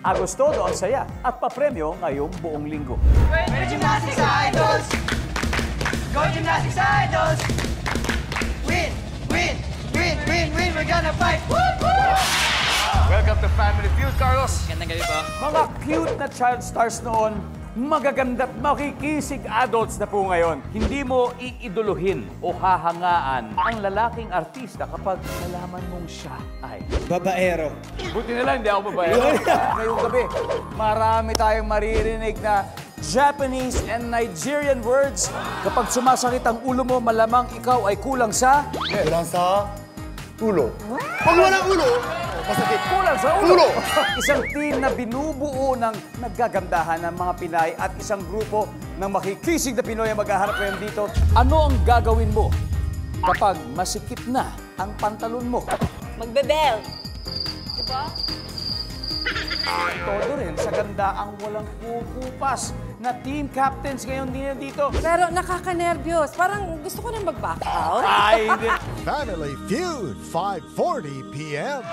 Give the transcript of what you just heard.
Agostodo ang saya at papremyo ngayong buong linggo. Go Gymnastics Idols! Go Gymnastics Idols! Win! Win! Win! Win! Win! We're gonna fight! Woo! Woo! Welcome to Family Feud, Carlos. Gandang gabi po. Mga cute na child stars noon, magaganda't makikisig adults na po ngayon. Hindi mo iiduluhin o hahangaan ang lalaking artista kapag nalaman mong siya ay Babaero. buti na lang, hindi ako babaero. Ngayong gabi, marami tayong maririnig na Japanese and Nigerian words. Kapag sumasakit ang ulo mo, malamang ikaw ay kulang sa... Kulang sa ulo. Pag walang ulo, masakit. Kulang sa ulo! Isang team na binubuo ng naggagandahan ng mga Pinay at isang grupo ng makikisig na Pinoy ang maghaharap ngayon dito. Ano ang gagawin mo kapag masikip na ang pantalon mo? Magbe-bell. Diba? Todo rin sa ganda ang walang kukupas na team captains ngayon din dito. Pero nakaka-nervyos. Parang gusto ko na mag-back out. Ay, hindi. Family Feud, 5:40 p.m.